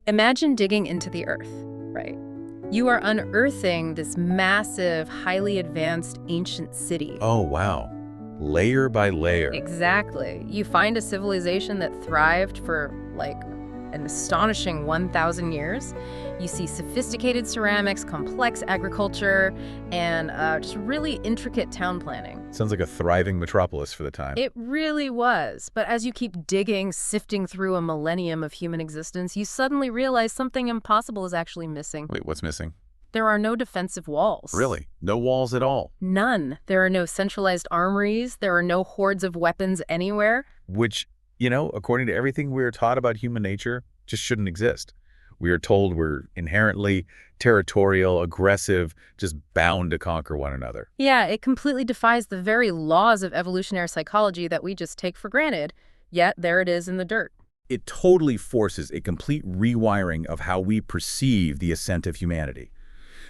Imagine digging into the earth, right? You are unearthing this massive, highly advanced ancient city. Oh, wow. Layer by layer. Exactly. You find a civilization that thrived for, like, an astonishing 1,000 years. You see sophisticated ceramics, complex agriculture, and just really intricate town planning. Sounds like a thriving metropolis for the time. It really was. But as you keep digging, sifting through a millennium of human existence, you suddenly realize something impossible is actually missing. Wait, what's missing? There are no defensive walls. Really? No walls at all? None. There are no centralized armories. There are no hordes of weapons anywhere. Which, according to everything we are taught about human nature, just shouldn't exist. We are told we're inherently territorial, aggressive, just bound to conquer one another. Yeah, it completely defies the very laws of evolutionary psychology that we just take for granted, yet there it is in the dirt. It totally forces a complete rewiring of how we perceive the ascent of humanity.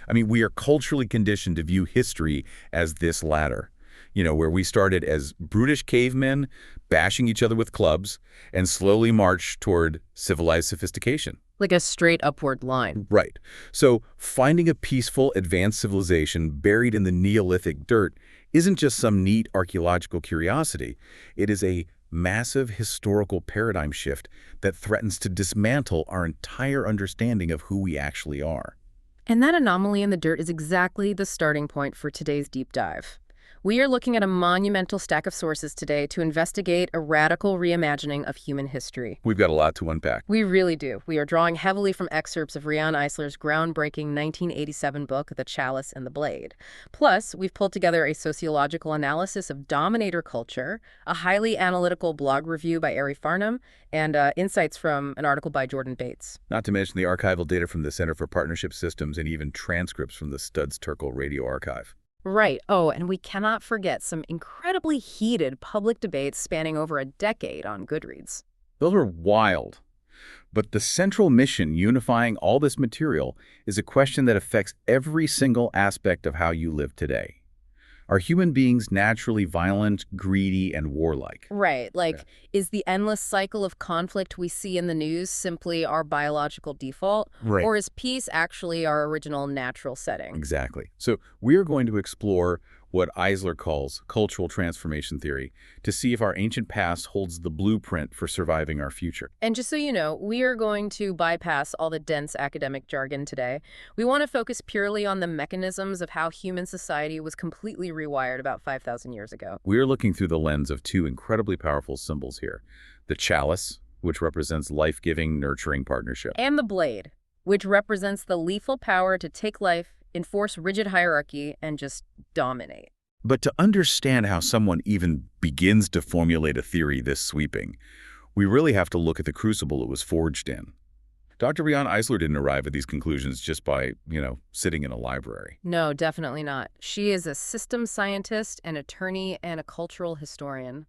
I mean, we are culturally conditioned to view history as this ladder, where we started as brutish cavemen bashing each other with clubs and slowly marched toward civilized sophistication. Like a straight upward line. Right. So finding a peaceful, advanced civilization buried in the Neolithic dirt isn't just some neat archaeological curiosity. It is a massive historical paradigm shift that threatens to dismantle our entire understanding of who we actually are. And that anomaly in the dirt is exactly the starting point for today's deep dive. We are looking at a monumental stack of sources today to investigate a radical reimagining of human history. We've got a lot to unpack. We really do. We are drawing heavily from excerpts of Riane Eisler's groundbreaking 1987 book, The Chalice and the Blade. Plus, we've pulled together a sociological analysis of dominator culture, a highly analytical blog review by Ari Farnham, and insights from an article by Jordan Bates. Not to mention the archival data from the Center for Partnership Systems and even transcripts from the Studs Terkel Radio Archive. Right. Oh, and we cannot forget some incredibly heated public debates spanning over a decade on Goodreads. Those are wild. But the central mission unifying all this material is a question that affects every single aspect of how you live today. Are human beings naturally violent, greedy, and warlike? Right. Is the endless cycle of conflict we see in the news simply our biological default? Right. Or is peace actually our original natural setting? Exactly. So we're going to explore what Eisler calls cultural transformation theory to see if our ancient past holds the blueprint for surviving our future. And just so you know, we are going to bypass all the dense academic jargon today. We want to focus purely on the mechanisms of how human society was completely rewired about 5,000 years ago. We're looking through the lens of two incredibly powerful symbols here. The chalice, which represents life-giving, nurturing partnership. And the blade, which represents the lethal power to take life, enforce rigid hierarchy, and just dominate. But to understand how someone even begins to formulate a theory this sweeping, we really have to look at the crucible it was forged in. Dr. Riane Eisler didn't arrive at these conclusions just by, sitting in a library. No, definitely not. She is a systems scientist, an attorney, and a cultural historian.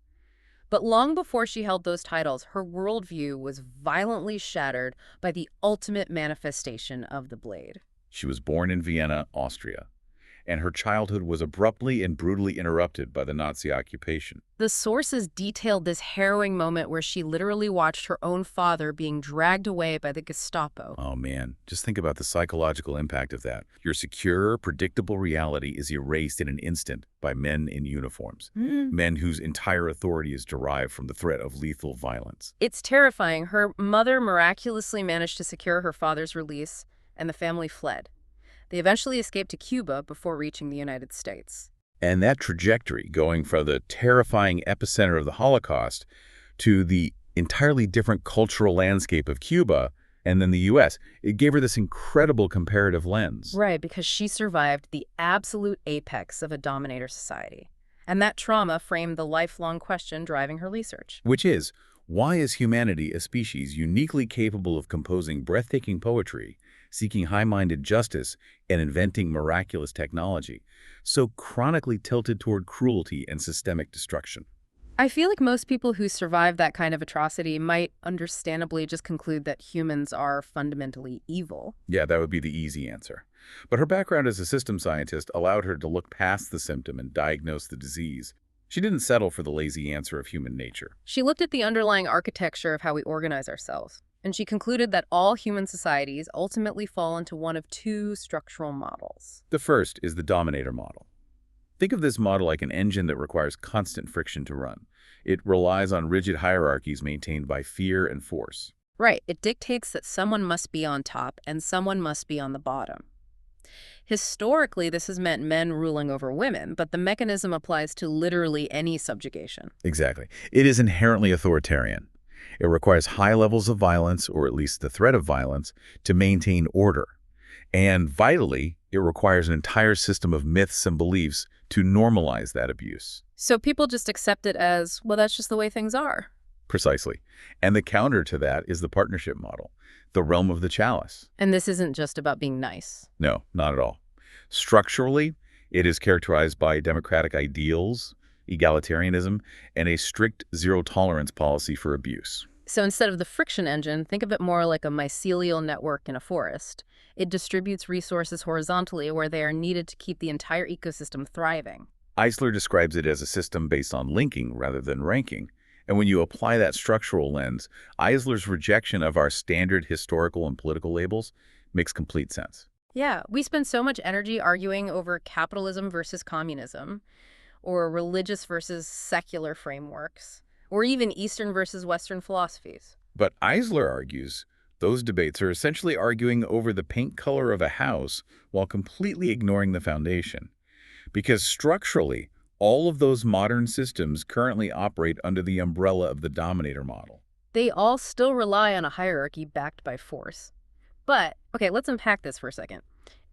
But long before she held those titles, her worldview was violently shattered by the ultimate manifestation of the blade. She was born in Vienna, Austria, and her childhood was abruptly and brutally interrupted by the Nazi occupation. The sources detailed this harrowing moment where she literally watched her own father being dragged away by the Gestapo. Oh man, just think about the psychological impact of that. Your secure, predictable reality is erased in an instant by men in uniforms. Men whose entire authority is derived from the threat of lethal violence. It's terrifying. Her mother miraculously managed to secure her father's release, and the family fled. They eventually escaped to Cuba before reaching the United States. And that trajectory, going from the terrifying epicenter of the Holocaust to the entirely different cultural landscape of Cuba and then the U.S., it gave her this incredible comparative lens. Right, because she survived the absolute apex of a dominator society. And that trauma framed the lifelong question driving her research. Which is, why is humanity a species uniquely capable of composing breathtaking poetry, seeking high-minded justice, and inventing miraculous technology, so chronically tilted toward cruelty and systemic destruction? I feel like most people who survive that kind of atrocity might understandably just conclude that humans are fundamentally evil. Yeah, that would be the easy answer. But her background as a systems scientist allowed her to look past the symptom and diagnose the disease. She didn't settle for the lazy answer of human nature. She looked at the underlying architecture of how we organize ourselves. And she concluded that all human societies ultimately fall into one of two structural models. The first is the dominator model. Think of this model like an engine that requires constant friction to run. It relies on rigid hierarchies maintained by fear and force. Right, it dictates that someone must be on top and someone must be on the bottom. Historically, this has meant men ruling over women, but the mechanism applies to literally any subjugation. Exactly. It is inherently authoritarian. It requires high levels of violence, or at least the threat of violence, to maintain order. And vitally, it requires an entire system of myths and beliefs to normalize that abuse. So people just accept it as, well, that's just the way things are. Precisely. And the counter to that is the partnership model, the realm of the chalice. And this isn't just about being nice. No, not at all. Structurally, it is characterized by democratic ideals, egalitarianism, and a strict zero-tolerance policy for abuse. So instead of the friction engine, think of it more like a mycelial network in a forest. It distributes resources horizontally where they are needed to keep the entire ecosystem thriving. Eisler describes it as a system based on linking rather than ranking. And when you apply that structural lens, Eisler's rejection of our standard historical and political labels makes complete sense. Yeah, we spend so much energy arguing over capitalism versus communism, or religious versus secular frameworks, or even Eastern versus Western philosophies. But Eisler argues those debates are essentially arguing over the paint color of a house while completely ignoring the foundation. Because structurally, all of those modern systems currently operate under the umbrella of the dominator model. They all still rely on a hierarchy backed by force. But, okay, let's unpack this for a second.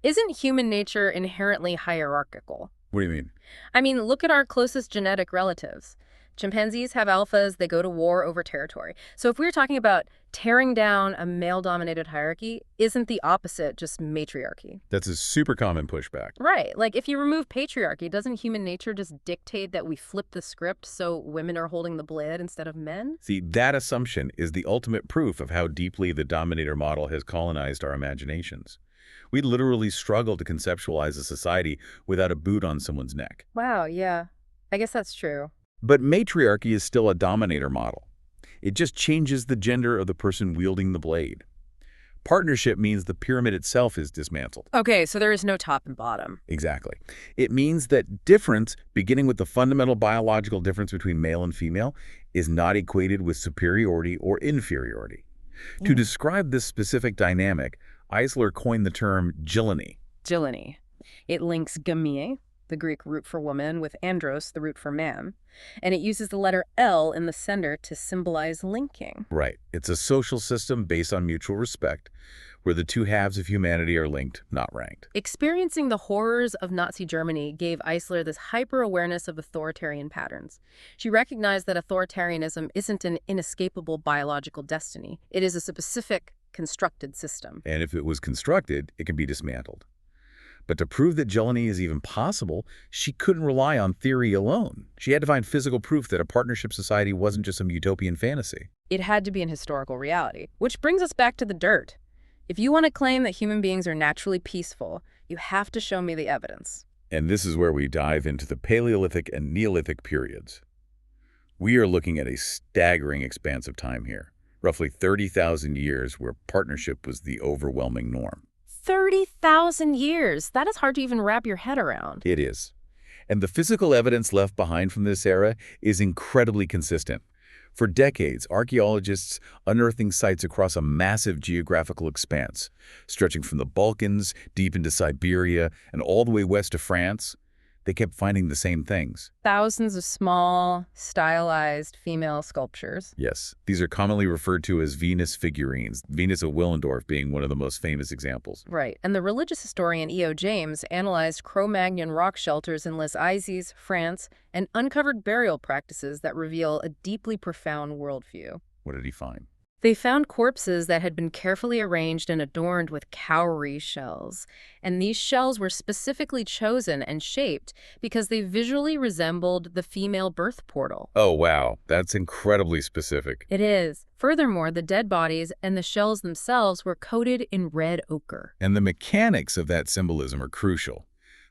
Isn't human nature inherently hierarchical? What do you mean? I mean, look at our closest genetic relatives. Chimpanzees have alphas, they go to war over territory. So if we're talking about tearing down a male-dominated hierarchy, isn't the opposite just matriarchy? That's a super common pushback. Right. Like, if you remove patriarchy, doesn't human nature just dictate that we flip the script so women are holding the blade instead of men? See, that assumption is the ultimate proof of how deeply the dominator model has colonized our imaginations. We literally struggle to conceptualize a society without a boot on someone's neck. Wow, yeah. I guess that's true. But matriarchy is still a dominator model. It just changes the gender of the person wielding the blade. Partnership means the pyramid itself is dismantled. Okay, so there is no top and bottom. Exactly. It means that difference, beginning with the fundamental biological difference between male and female, is not equated with superiority or inferiority. To describe this specific dynamic, Eisler coined the term Gilony. Gilony. It links gamie, the Greek root for woman, with andros, the root for man, and it uses the letter L in the center to symbolize linking. Right. It's a social system based on mutual respect, where the two halves of humanity are linked, not ranked. Experiencing the horrors of Nazi Germany gave Eisler this hyper-awareness of authoritarian patterns. She recognized that authoritarianism isn't an inescapable biological destiny. It is a specific, constructed system. And if it was constructed, it can be dismantled. But to prove that Gilony is even possible, she couldn't rely on theory alone. She had to find physical proof that a partnership society wasn't just some utopian fantasy. It had to be an historical reality, which brings us back to the dirt. If you want to claim that human beings are naturally peaceful, you have to show me the evidence. And this is where we dive into the Paleolithic and Neolithic periods. We are looking at a staggering expanse of time here, roughly 30,000 years where partnership was the overwhelming norm. 30,000 years. That is hard to even wrap your head around. It is. And the physical evidence left behind from this era is incredibly consistent. For decades, archaeologists unearthing sites across a massive geographical expanse, stretching from the Balkans deep into Siberia and all the way west to France, they kept finding the same things. Thousands of small, stylized female sculptures. Yes, these are commonly referred to as Venus figurines, Venus of Willendorf being one of the most famous examples. Right, and the religious historian E.O. James analyzed Cro-Magnon rock shelters in Les Izes, France, and uncovered burial practices that reveal a deeply profound worldview. What did he find? They found corpses that had been carefully arranged and adorned with cowrie shells. And these shells were specifically chosen and shaped because they visually resembled the female birth portal. Oh, wow. That's incredibly specific. It is. Furthermore, the dead bodies and the shells themselves were coated in red ochre. And the mechanics of that symbolism are crucial.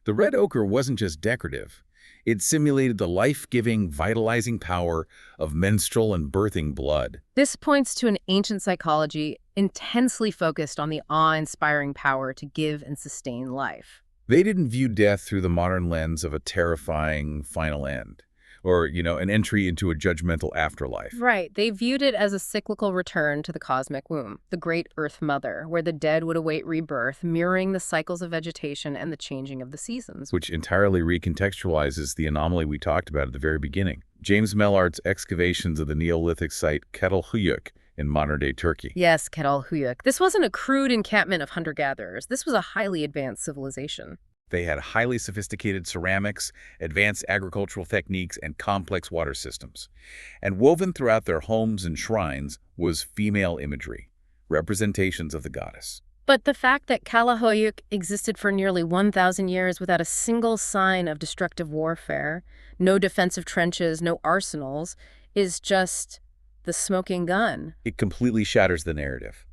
The red ochre wasn't just decorative. It simulated the life-giving, vitalizing power of menstrual and birthing blood. This points to an ancient psychology intensely focused on the awe-inspiring power to give and sustain life. They didn't view death through the modern lens of a terrifying final end, or, an entry into a judgmental afterlife. Right. They viewed it as a cyclical return to the cosmic womb, the great Earth Mother, where the dead would await rebirth, mirroring the cycles of vegetation and the changing of the seasons. Which entirely recontextualizes the anomaly we talked about at the very beginning. James Mellart's excavations of the Neolithic site Çatalhöyük in modern-day Turkey. Yes, Çatalhöyük. This wasn't a crude encampment of hunter-gatherers. This was a highly advanced civilization. They had highly sophisticated ceramics, advanced agricultural techniques, and complex water systems. And woven throughout their homes and shrines was female imagery, representations of the goddess. But the fact that Çatalhöyük existed for nearly 1,000 years without a single sign of destructive warfare, no defensive trenches, no arsenals, is just the smoking gun. It completely shatters the narrative.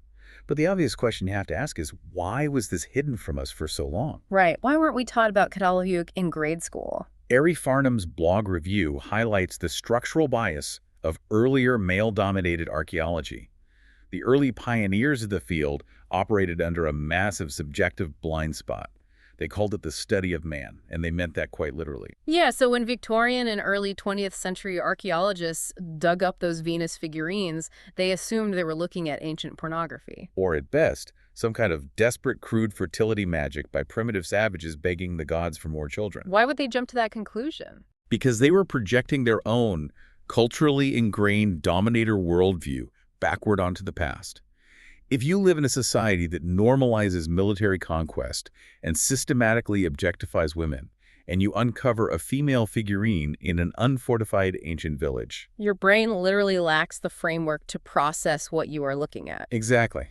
But the obvious question you have to ask is, why was this hidden from us for so long? Right. Why weren't we taught about Çatalhöyük in grade school? Ari Farnham's blog review highlights the structural bias of earlier male-dominated archaeology. The early pioneers of the field operated under a massive subjective blind spot. They called it the study of man, and they meant that quite literally. Yeah, so when Victorian and early 20th century archaeologists dug up those Venus figurines, they assumed they were looking at ancient pornography. Or at best, some kind of desperate, crude fertility magic by primitive savages begging the gods for more children. Why would they jump to that conclusion? Because they were projecting their own culturally ingrained dominator worldview backward onto the past. If you live in a society that normalizes military conquest and systematically objectifies women, and you uncover a female figurine in an unfortified ancient village. Your brain literally lacks the framework to process what you are looking at. Exactly.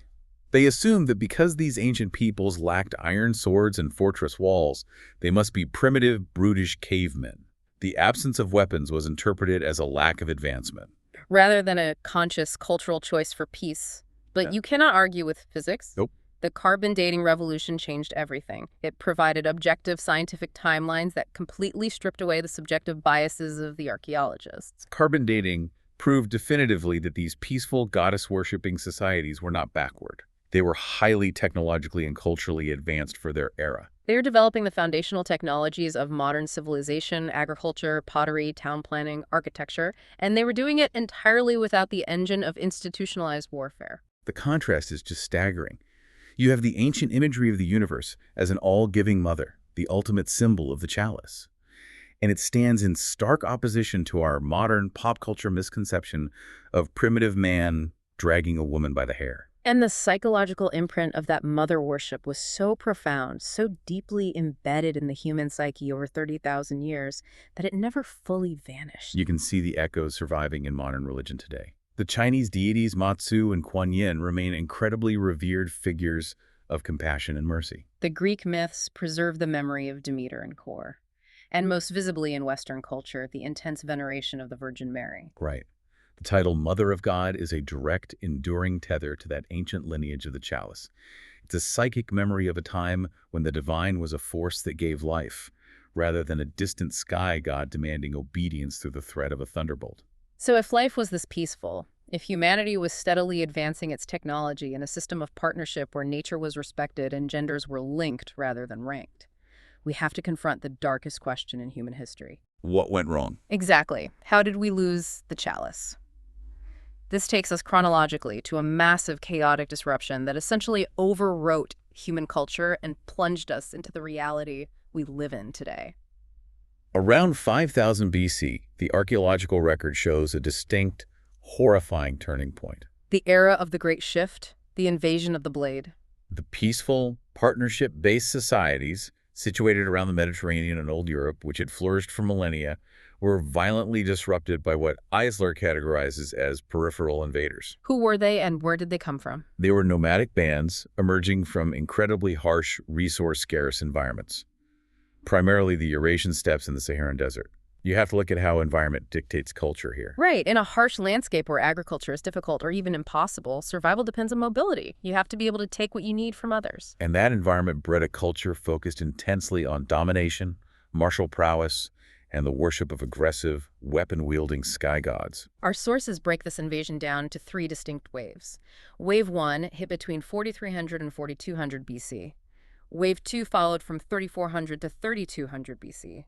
They assumed that because these ancient peoples lacked iron swords and fortress walls, they must be primitive, brutish cavemen. The absence of weapons was interpreted as a lack of advancement. Rather than a conscious cultural choice for peace. But you cannot argue with physics. Nope. The carbon dating revolution changed everything. It provided objective scientific timelines that completely stripped away the subjective biases of the archaeologists. Carbon dating proved definitively that these peaceful, goddess-worshipping societies were not backward. They were highly technologically and culturally advanced for their era. They are developing the foundational technologies of modern civilization, agriculture, pottery, town planning, architecture, and they were doing it entirely without the engine of institutionalized warfare. The contrast is just staggering. You have the ancient imagery of the universe as an all-giving mother, the ultimate symbol of the chalice. And it stands in stark opposition to our modern pop culture misconception of primitive man dragging a woman by the hair. And the psychological imprint of that mother worship was so profound, so deeply embedded in the human psyche over 30,000 years, that it never fully vanished. You can see the echoes surviving in modern religion today. The Chinese deities Matsu and Kuan Yin remain incredibly revered figures of compassion and mercy. The Greek myths preserve the memory of Demeter and Kor, and most visibly in Western culture, the intense veneration of the Virgin Mary. Right. The title Mother of God is a direct, enduring tether to that ancient lineage of the chalice. It's a psychic memory of a time when the divine was a force that gave life, rather than a distant sky god demanding obedience through the threat of a thunderbolt. So if life was this peaceful, if humanity was steadily advancing its technology in a system of partnership where nature was respected and genders were linked rather than ranked, we have to confront the darkest question in human history. What went wrong? Exactly. How did we lose the chalice? This takes us chronologically to a massive chaotic disruption that essentially overwrote human culture and plunged us into the reality we live in today. Around 5000 BC, the archaeological record shows a distinct, horrifying turning point. The era of the Great Shift, the invasion of the blade. The peaceful, partnership-based societies situated around the Mediterranean and Old Europe, which had flourished for millennia, were violently disrupted by what Eisler categorizes as peripheral invaders. Who were they and where did they come from? They were nomadic bands emerging from incredibly harsh, resource-scarce environments, primarily the Eurasian steppes and the Saharan desert. You have to look at how environment dictates culture here. Right. In a harsh landscape where agriculture is difficult or even impossible, survival depends on mobility. You have to be able to take what you need from others. And that environment bred a culture focused intensely on domination, martial prowess, and the worship of aggressive, weapon-wielding sky gods. Our sources break this invasion down into three distinct waves. Wave 1 hit between 4300 and 4200 BC. Wave 2 followed from 3400 to 3200 BC.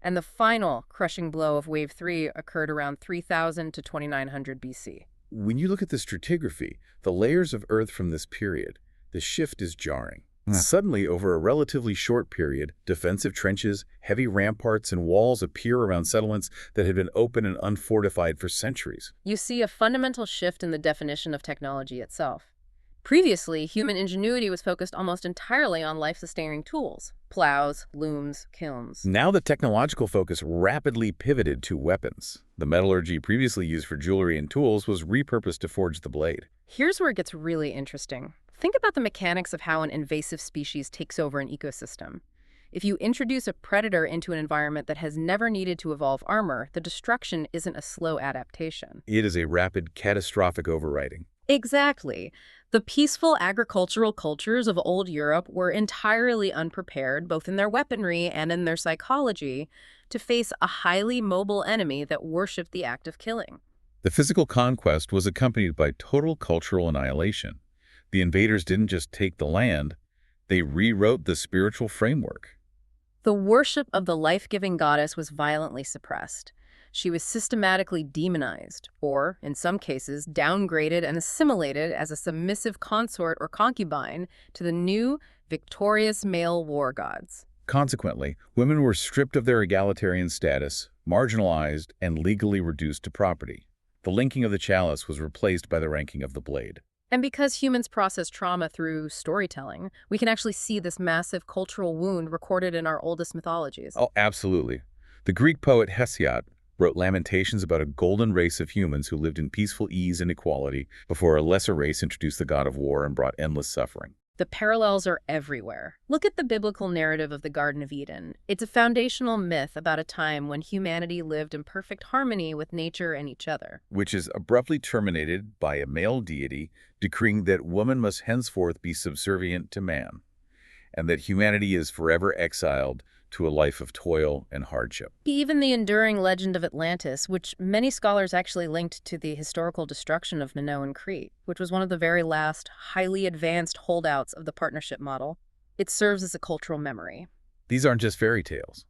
And the final crushing blow of Wave 3 occurred around 3000 to 2900 BC. When you look at the stratigraphy, the layers of Earth from this period, the shift is jarring. Suddenly, over a relatively short period, defensive trenches, heavy ramparts, and walls appear around settlements that had been open and unfortified for centuries. You see a fundamental shift in the definition of technology itself. Previously, human ingenuity was focused almost entirely on life-sustaining tools, plows, looms, kilns. Now the technological focus rapidly pivoted to weapons. The metallurgy previously used for jewelry and tools was repurposed to forge the blade. Here's where it gets really interesting. Think about the mechanics of how an invasive species takes over an ecosystem. If you introduce a predator into an environment that has never needed to evolve armor, the destruction isn't a slow adaptation. It is a rapid, catastrophic overriding. Exactly. The peaceful agricultural cultures of old Europe were entirely unprepared, both in their weaponry and in their psychology, to face a highly mobile enemy that worshipped the act of killing. The physical conquest was accompanied by total cultural annihilation. The invaders didn't just take the land, they rewrote the spiritual framework. The worship of the life-giving goddess was violently suppressed. She was systematically demonized, or, in some cases, downgraded and assimilated as a submissive consort or concubine to the new, victorious male war gods. Consequently, women were stripped of their egalitarian status, marginalized, and legally reduced to property. The linking of the chalice was replaced by the ranking of the blade. And because humans process trauma through storytelling, we can actually see this massive cultural wound recorded in our oldest mythologies. Oh, absolutely. The Greek poet Hesiod wrote lamentations about a golden race of humans who lived in peaceful ease and equality before a lesser race introduced the god of war and brought endless suffering. The parallels are everywhere. Look at the biblical narrative of the Garden of Eden. It's a foundational myth about a time when humanity lived in perfect harmony with nature and each other. Which is abruptly terminated by a male deity decreeing that woman must henceforth be subservient to man, and that humanity is forever exiled to a life of toil and hardship. Even the enduring legend of Atlantis, which many scholars actually linked to the historical destruction of Minoan Crete, which was one of the very last highly advanced holdouts of the partnership model, it serves as a cultural memory. These aren't just fairy tales.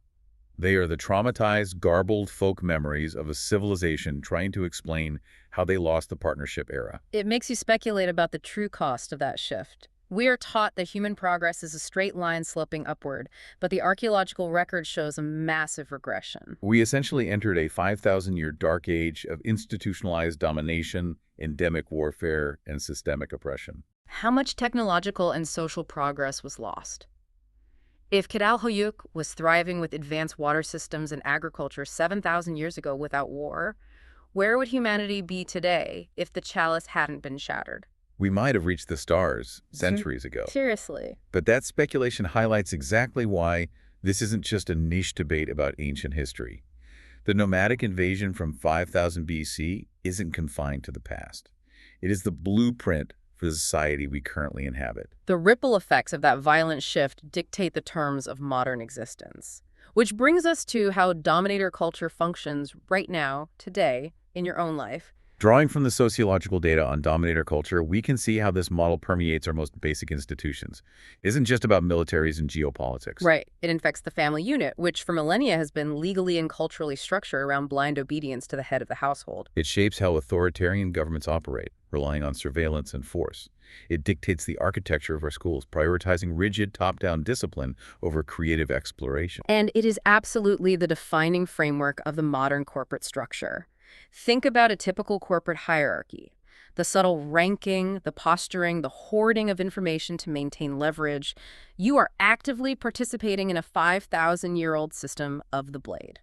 They are the traumatized, garbled folk memories of a civilization trying to explain how they lost the partnership era. It makes you speculate about the true cost of that shift. We are taught that human progress is a straight line sloping upward, but the archaeological record shows a massive regression. We essentially entered a 5,000-year dark age of institutionalized domination, endemic warfare, and systemic oppression. How much technological and social progress was lost? If Çatalhöyük was thriving with advanced water systems and agriculture 7,000 years ago without war, where would humanity be today if the chalice hadn't been shattered? We might have reached the stars centuries ago. Seriously. But that speculation highlights exactly why this isn't just a niche debate about ancient history. The nomadic invasion from 5000 BC isn't confined to the past. It is the blueprint for the society we currently inhabit. The ripple effects of that violent shift dictate the terms of modern existence. Which brings us to how dominator culture functions right now, today, in your own life. Drawing from the sociological data on dominator culture, we can see how this model permeates our most basic institutions. It isn't just about militaries and geopolitics. Right. It infects the family unit, which for millennia has been legally and culturally structured around blind obedience to the head of the household. It shapes how authoritarian governments operate, relying on surveillance and force. It dictates the architecture of our schools, prioritizing rigid top-down discipline over creative exploration. And it is absolutely the defining framework of the modern corporate structure. Think about a typical corporate hierarchy. The subtle ranking, the posturing, the hoarding of information to maintain leverage. You are actively participating in a 5,000-year-old system of the blade.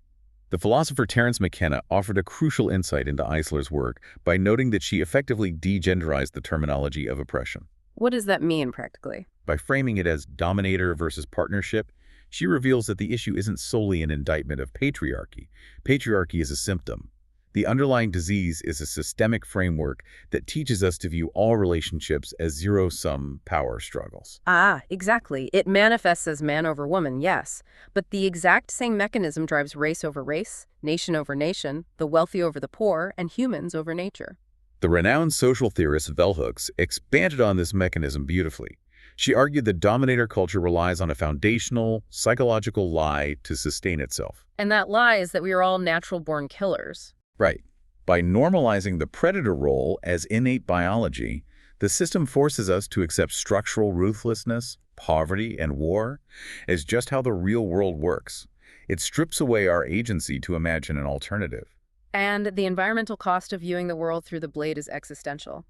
The philosopher Terence McKenna offered a crucial insight into Eisler's work by noting that she effectively degenderized the terminology of oppression. What does that mean, practically? By framing it as dominator versus partnership, she reveals that the issue isn't solely an indictment of patriarchy. Patriarchy is a symptom. The underlying disease is a systemic framework that teaches us to view all relationships as zero-sum power struggles. Ah, exactly. It manifests as man over woman, yes. But the exact same mechanism drives race over race, nation over nation, the wealthy over the poor, and humans over nature. The renowned social theorist Bell Hooks expanded on this mechanism beautifully. She argued that dominator culture relies on a foundational, psychological lie to sustain itself. And that lie is that we are all natural-born killers. Right. By normalizing the predator role as innate biology, the system forces us to accept structural ruthlessness, poverty, and war as just how the real world works. It strips away our agency to imagine an alternative. And the environmental cost of viewing the world through the blade is existential.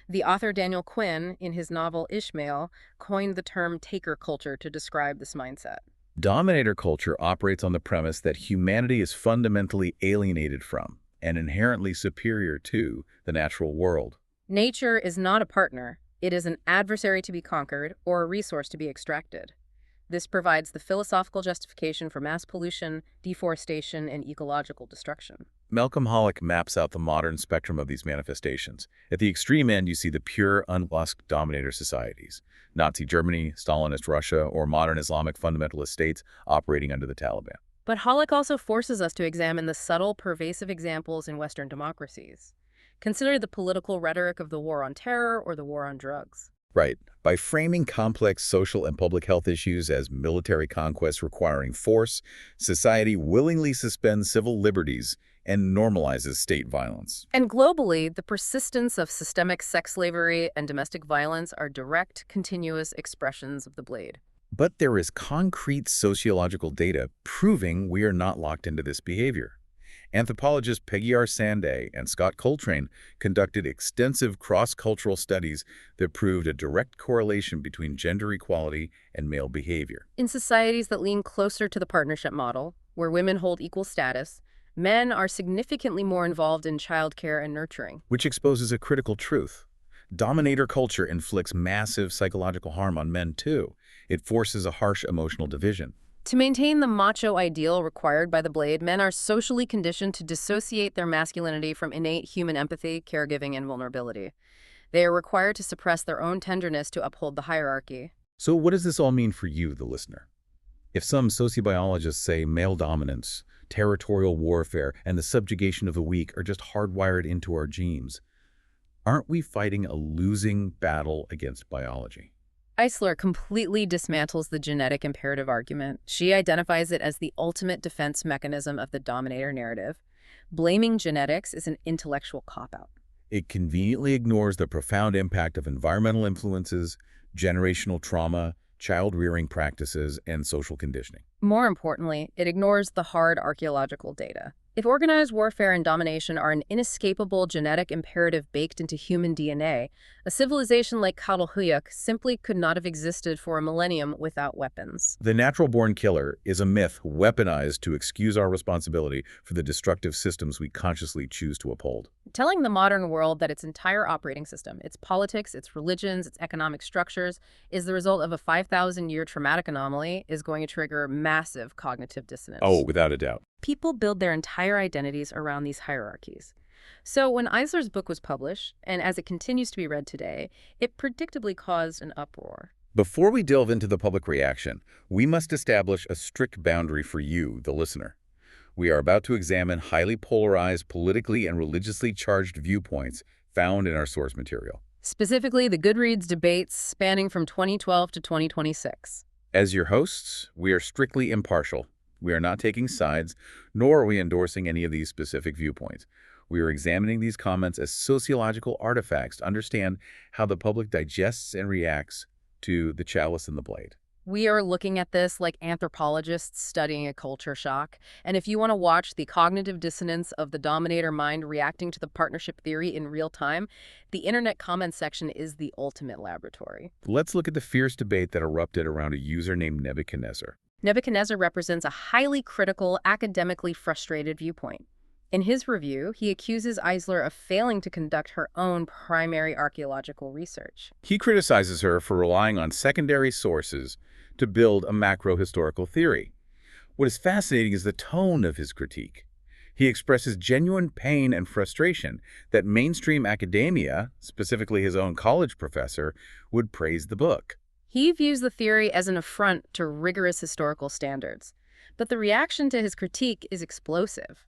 The author Daniel Quinn, in his novel Ishmael, coined the term taker culture to describe this mindset. Dominator culture operates on the premise that humanity is fundamentally alienated from and inherently superior to the natural world. Nature is not a partner. It is an adversary to be conquered or a resource to be extracted. This provides the philosophical justification for mass pollution, deforestation, and ecological destruction. Malcolm Hollick maps out the modern spectrum of these manifestations. At the extreme end, you see the pure, unbusked dominator societies. Nazi Germany, Stalinist Russia, or modern Islamic fundamentalist states operating under the Taliban. But Hollick also forces us to examine the subtle, pervasive examples in Western democracies. Consider the political rhetoric of the war on terror or the war on drugs. Right. By framing complex social and public health issues as military conquests requiring force, society willingly suspends civil liberties and normalizes state violence. And globally, the persistence of systemic sex slavery and domestic violence are direct, continuous expressions of the blade. But there is concrete sociological data proving we are not locked into this behavior. Anthropologists Peggy R. Sanday and Scott Coltrane conducted extensive cross-cultural studies that proved a direct correlation between gender equality and male behavior. In societies that lean closer to the partnership model, where women hold equal status, men are significantly more involved in childcare and nurturing. Which exposes a critical truth. Dominator culture inflicts massive psychological harm on men, too. It forces a harsh emotional division. To maintain the macho ideal required by the blade, men are socially conditioned to dissociate their masculinity from innate human empathy, caregiving, and vulnerability. They are required to suppress their own tenderness to uphold the hierarchy. So what does this all mean for you, the listener? If some sociobiologists say male dominance, territorial warfare, and the subjugation of the weak are just hardwired into our genes, aren't we fighting a losing battle against biology? Eisler completely dismantles the genetic imperative argument. She identifies it as the ultimate defense mechanism of the dominator narrative. Blaming genetics is an intellectual cop-out. It conveniently ignores the profound impact of environmental influences, generational trauma, child-rearing practices, and social conditioning. More importantly, it ignores the hard archaeological data. If organized warfare and domination are an inescapable genetic imperative baked into human DNA, a civilization like Catalhuyuk simply could not have existed for a millennium without weapons. The natural-born killer is a myth weaponized to excuse our responsibility for the destructive systems we consciously choose to uphold. Telling the modern world that its entire operating system, its politics, its religions, its economic structures, is the result of a 5,000-year traumatic anomaly is going to trigger massive cognitive dissonance. Oh, without a doubt. People build their entire identities around these hierarchies. So when Eisler's book was published, and as it continues to be read today, it predictably caused an uproar. Before we delve into the public reaction, we must establish a strict boundary for you, the listener. We are about to examine highly polarized, politically and religiously charged viewpoints found in our source material. Specifically, the Goodreads debates spanning from 2012 to 2026. As your hosts, we are strictly impartial. We are not taking sides, nor are we endorsing any of these specific viewpoints. We are examining these comments as sociological artifacts to understand how the public digests and reacts to the chalice and the blade. We are looking at this like anthropologists studying a culture shock. And if you want to watch the cognitive dissonance of the dominator mind reacting to the partnership theory in real time, the internet comments section is the ultimate laboratory. Let's look at the fierce debate that erupted around a user named Nebuchadnezzar. Nebuchadnezzar represents a highly critical, academically frustrated viewpoint. In his review, he accuses Eisler of failing to conduct her own primary archaeological research. He criticizes her for relying on secondary sources to build a macro-historical theory. What is fascinating is the tone of his critique. He expresses genuine pain and frustration that mainstream academia, specifically his own college professor, would praise the book. He views the theory as an affront to rigorous historical standards. But the reaction to his critique is explosive.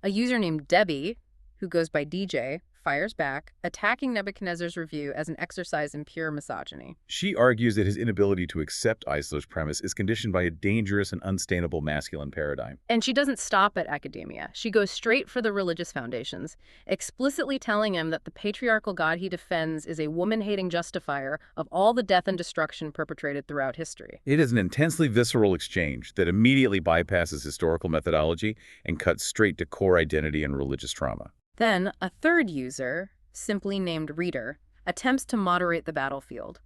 A user named Debbie, who goes by DJ, fires back, attacking Nebuchadnezzar's review as an exercise in pure misogyny. She argues that his inability to accept Eisler's premise is conditioned by a dangerous and unsustainable masculine paradigm. And she doesn't stop at academia. She goes straight for the religious foundations, explicitly telling him that the patriarchal God he defends is a woman-hating justifier of all the death and destruction perpetrated throughout history. It is an intensely visceral exchange that immediately bypasses historical methodology and cuts straight to core identity and religious trauma. Then, a third user, simply named Reader, attempts to moderate the battlefield.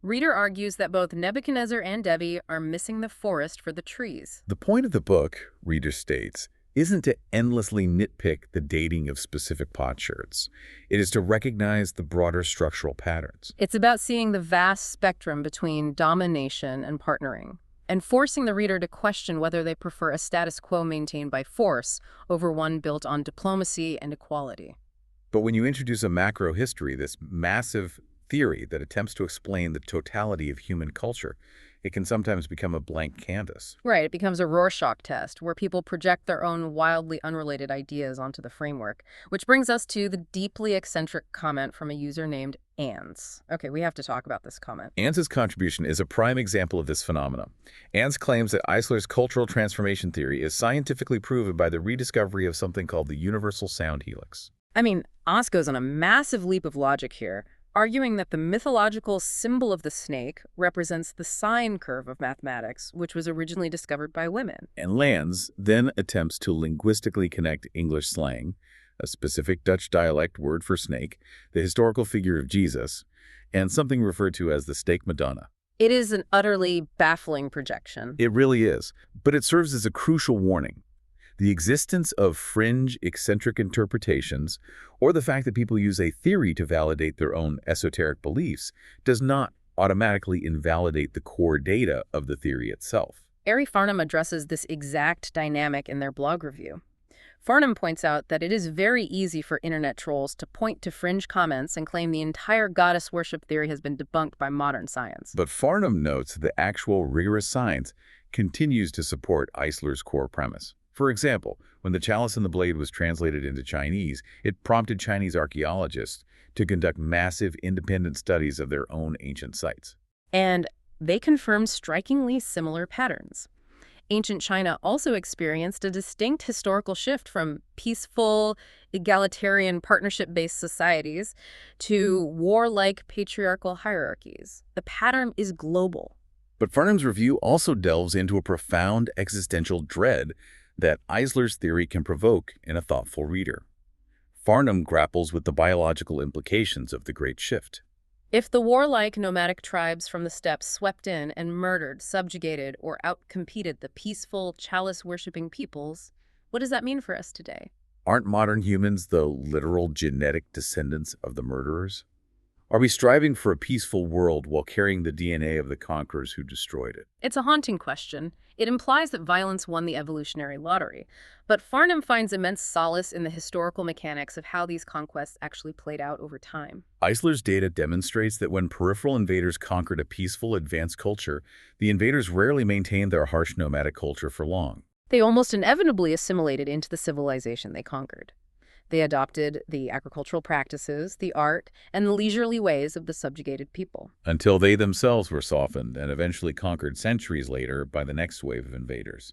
Reader argues that both Nebuchadnezzar and Debbie are missing the forest for the trees. The point of the book, Reader states, isn't to endlessly nitpick the dating of specific potsherds. It is to recognize the broader structural patterns. It's about seeing the vast spectrum between domination and partnering, and forcing the reader to question whether they prefer a status quo maintained by force over one built on diplomacy and equality. But when you introduce a macro history, this massive theory that attempts to explain the totality of human culture, it can sometimes become a blank canvas. Right, it becomes a Rorschach test where people project their own wildly unrelated ideas onto the framework, which brings us to the deeply eccentric comment from a user named Ans. Okay, we have to talk about this comment. Ans's contribution is a prime example of this phenomenon. Ans claims that Eisler's cultural transformation theory is scientifically proven by the rediscovery of something called the universal sound helix. I mean, Ans goes on a massive leap of logic here, arguing that the mythological symbol of the snake represents the sine curve of mathematics, which was originally discovered by women. And Lanz then attempts to linguistically connect English slang, a specific Dutch dialect word for snake, the historical figure of Jesus, and something referred to as the steak Madonna. It is an utterly baffling projection. It really is, but it serves as a crucial warning. The existence of fringe, eccentric interpretations, or the fact that people use a theory to validate their own esoteric beliefs, does not automatically invalidate the core data of the theory itself. Ari Farnham addresses this exact dynamic in their blog review. Farnham points out that it is very easy for internet trolls to point to fringe comments and claim the entire goddess worship theory has been debunked by modern science. But Farnham notes that the actual rigorous science continues to support Eisler's core premise. For example, when the Chalice and the Blade was translated into Chinese, it prompted Chinese archaeologists to conduct massive independent studies of their own ancient sites. And they confirmed strikingly similar patterns. Ancient China also experienced a distinct historical shift from peaceful, egalitarian, partnership-based societies to warlike patriarchal hierarchies. The pattern is global. But Farnham's review also delves into a profound existential dread that Eisler's theory can provoke in a thoughtful reader. Farnham grapples with the biological implications of the Great Shift. If the warlike nomadic tribes from the steppes swept in and murdered, subjugated, or outcompeted the peaceful, chalice-worshipping peoples, what does that mean for us today? Aren't modern humans the literal genetic descendants of the murderers? Are we striving for a peaceful world while carrying the DNA of the conquerors who destroyed it? It's a haunting question. It implies that violence won the evolutionary lottery. But Farnham finds immense solace in the historical mechanics of how these conquests actually played out over time. Eisler's data demonstrates that when peripheral invaders conquered a peaceful, advanced culture, the invaders rarely maintained their harsh nomadic culture for long. They almost inevitably assimilated into the civilization they conquered. They adopted the agricultural practices, the art, and the leisurely ways of the subjugated people. Until they themselves were softened and eventually conquered centuries later by the next wave of invaders.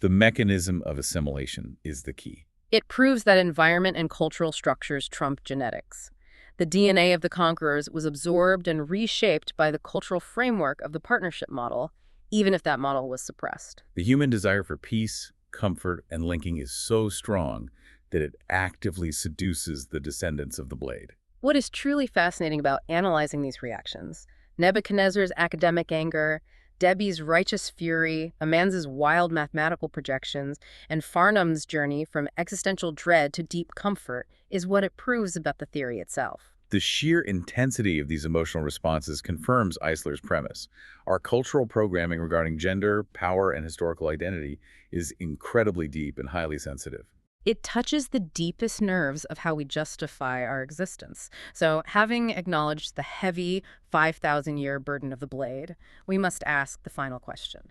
The mechanism of assimilation is the key. It proves that environment and cultural structures trump genetics. The DNA of the conquerors was absorbed and reshaped by the cultural framework of the partnership model, even if that model was suppressed. The human desire for peace, comfort, and linking is so strong that it actively seduces the descendants of the Blade. What is truly fascinating about analyzing these reactions, Nebuchadnezzar's academic anger, Debbie's righteous fury, Amanza's wild mathematical projections, and Farnham's journey from existential dread to deep comfort, is what it proves about the theory itself. The sheer intensity of these emotional responses confirms Eisler's premise. Our cultural programming regarding gender, power, and historical identity is incredibly deep and highly sensitive. It touches the deepest nerves of how we justify our existence. So, having acknowledged the heavy 5,000-year burden of the blade, we must ask the final question.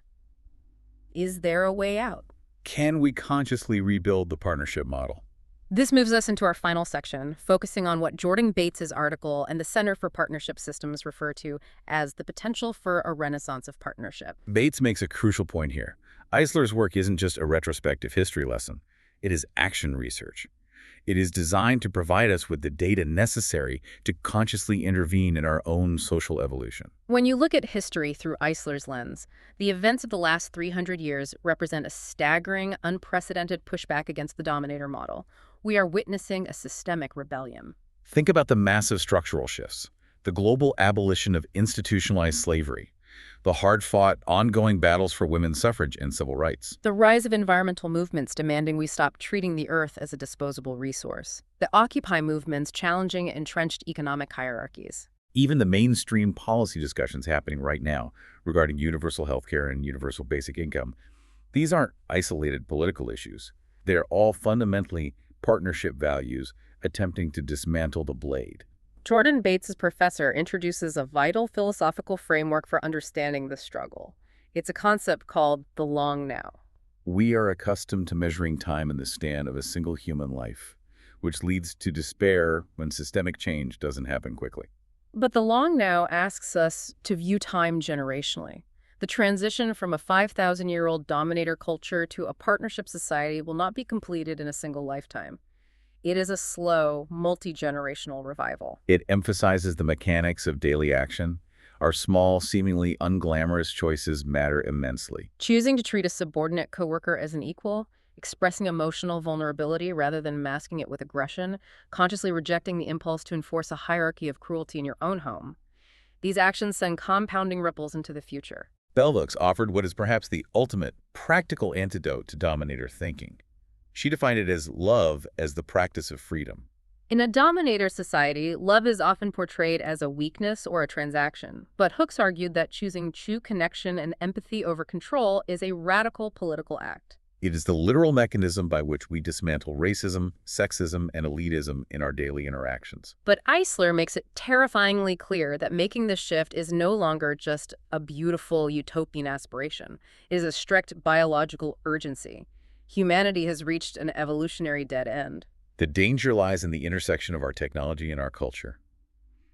Is there a way out? Can we consciously rebuild the partnership model? This moves us into our final section, focusing on what Jordan Bates's article and the Center for Partnership Systems refer to as the potential for a renaissance of partnership. Bates makes a crucial point here. Eisler's work isn't just a retrospective history lesson. It is action research. It is designed to provide us with the data necessary to consciously intervene in our own social evolution. When you look at history through Eisler's lens, the events of the last 300 years represent a staggering, unprecedented pushback against the dominator model. We are witnessing a systemic rebellion. Think about the massive structural shifts, the global abolition of institutionalized slavery, the hard-fought, ongoing battles for women's suffrage and civil rights. The rise of environmental movements demanding we stop treating the earth as a disposable resource. The Occupy movements challenging entrenched economic hierarchies. Even the mainstream policy discussions happening right now regarding universal health care and universal basic income, these aren't isolated political issues. They're all fundamentally partnership values attempting to dismantle the blade. Jordan Bates's professor introduces a vital philosophical framework for understanding the struggle. It's a concept called the long now. We are accustomed to measuring time in the span of a single human life, which leads to despair when systemic change doesn't happen quickly. But the long now asks us to view time generationally. The transition from a 5,000-year-old dominator culture to a partnership society will not be completed in a single lifetime. It is a slow, multi-generational revival. It emphasizes the mechanics of daily action. Our small, seemingly unglamorous choices matter immensely. Choosing to treat a subordinate coworker as an equal, expressing emotional vulnerability rather than masking it with aggression, consciously rejecting the impulse to enforce a hierarchy of cruelty in your own home. These actions send compounding ripples into the future. Bell Hooks offered what is perhaps the ultimate practical antidote to dominator thinking. She defined it as love as the practice of freedom. In a dominator society, love is often portrayed as a weakness or a transaction. But Hooks argued that choosing true connection and empathy over control is a radical political act. It is the literal mechanism by which we dismantle racism, sexism, and elitism in our daily interactions. But Eisler makes it terrifyingly clear that making this shift is no longer just a beautiful utopian aspiration. It is a strict biological urgency. Humanity has reached an evolutionary dead end. The danger lies in the intersection of our technology and our culture.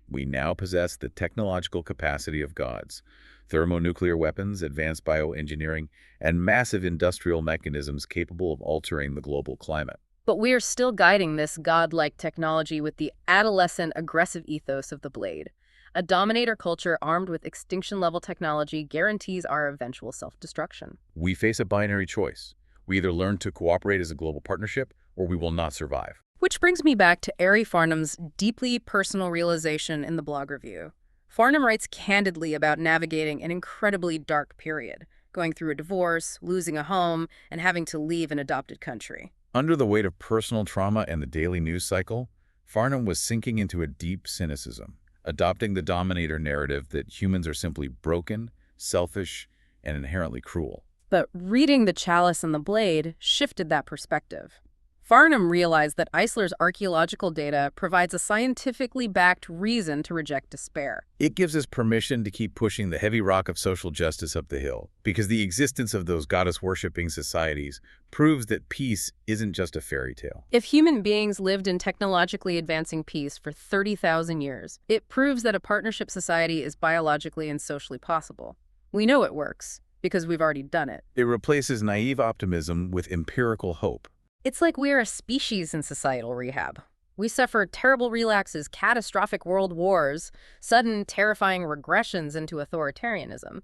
We now possess the technological capacity of gods. Thermonuclear weapons, advanced bioengineering, and massive industrial mechanisms capable of altering the global climate. But we are still guiding this godlike technology with the adolescent aggressive ethos of the blade. A dominator culture armed with extinction-level technology guarantees our eventual self-destruction. We face a binary choice. We either learn to cooperate as a global partnership, or we will not survive. Which brings me back to Ari Farnham's deeply personal realization in the blog review. Farnham writes candidly about navigating an incredibly dark period, going through a divorce, losing a home, and having to leave an adopted country. Under the weight of personal trauma and the daily news cycle, Farnham was sinking into a deep cynicism, adopting the dominator narrative that humans are simply broken, selfish, and inherently cruel. But reading The Chalice and the Blade shifted that perspective. Farnham realized that Eisler's archaeological data provides a scientifically backed reason to reject despair. It gives us permission to keep pushing the heavy rock of social justice up the hill, because the existence of those goddess-worshipping societies proves that peace isn't just a fairy tale. If human beings lived in technologically advancing peace for 30,000 years, it proves that a partnership society is biologically and socially possible. We know it works, because we've already done it. It replaces naive optimism with empirical hope. It's like we're a species in societal rehab. We suffer terrible relapses, catastrophic world wars, sudden terrifying regressions into authoritarianism.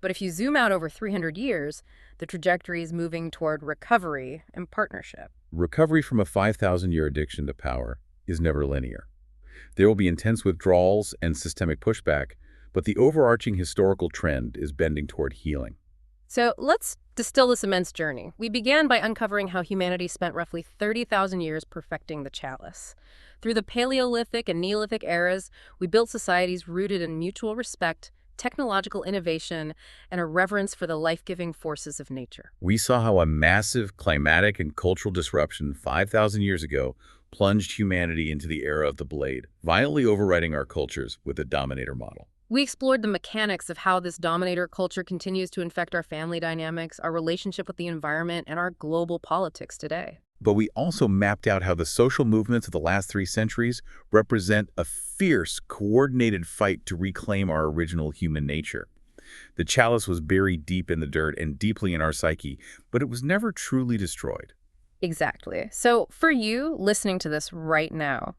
But if you zoom out over 300 years, the trajectory is moving toward recovery and partnership. Recovery from a 5,000-year addiction to power is never linear. There will be intense withdrawals and systemic pushback, but the overarching historical trend is bending toward healing. So let's distill this immense journey. We began by uncovering how humanity spent roughly 30,000 years perfecting the chalice. Through the Paleolithic and Neolithic eras, we built societies rooted in mutual respect, technological innovation, and a reverence for the life-giving forces of nature. We saw how a massive climatic and cultural disruption 5,000 years ago plunged humanity into the era of the blade, violently overriding our cultures with the dominator model. We explored the mechanics of how this dominator culture continues to infect our family dynamics, our relationship with the environment, and our global politics today. But we also mapped out how the social movements of the last 3 centuries represent a fierce, coordinated fight to reclaim our original human nature. The chalice was buried deep in the dirt and deeply in our psyche, but it was never truly destroyed. Exactly. So for you, listening to this right now,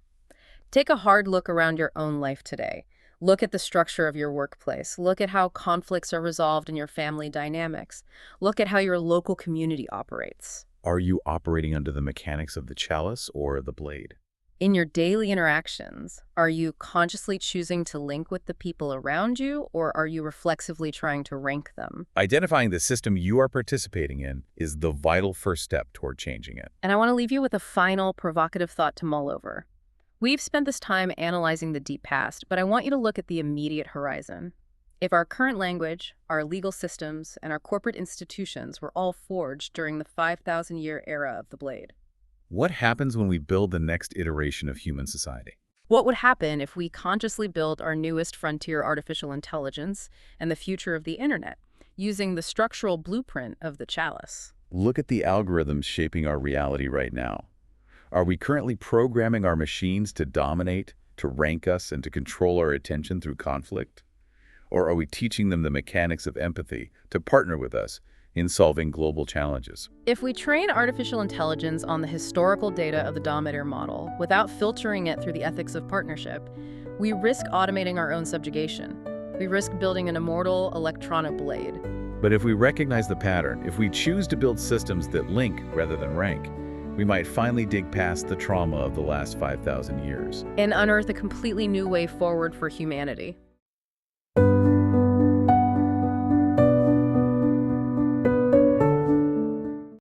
take a hard look around your own life today. Look at the structure of your workplace. Look at how conflicts are resolved in your family dynamics. Look at how your local community operates. Are you operating under the mechanics of the chalice or the blade? In your daily interactions, are you consciously choosing to link with the people around you, or are you reflexively trying to rank them? Identifying the system you are participating in is the vital first step toward changing it. And I want to leave you with a final provocative thought to mull over. We've spent this time analyzing the deep past, but I want you to look at the immediate horizon. If our current language, our legal systems, and our corporate institutions were all forged during the 5,000-year era of the blade, What happens when we build the next iteration of human society? what would happen if we consciously built our newest frontier artificial intelligence and the future of the internet using the structural blueprint of the chalice? Look at the algorithms shaping our reality right now. Are we currently programming our machines to dominate, to rank us, and to control our attention through conflict? Or are we teaching them the mechanics of empathy to partner with us in solving global challenges? If we train artificial intelligence on the historical data of the dominator model without filtering it through the ethics of partnership, we risk automating our own subjugation. We risk building an immortal electronic blade. But if we recognize the pattern, if we choose to build systems that link rather than rank, we might finally dig past the trauma of the last 5,000 years. And unearth a completely new way forward for humanity.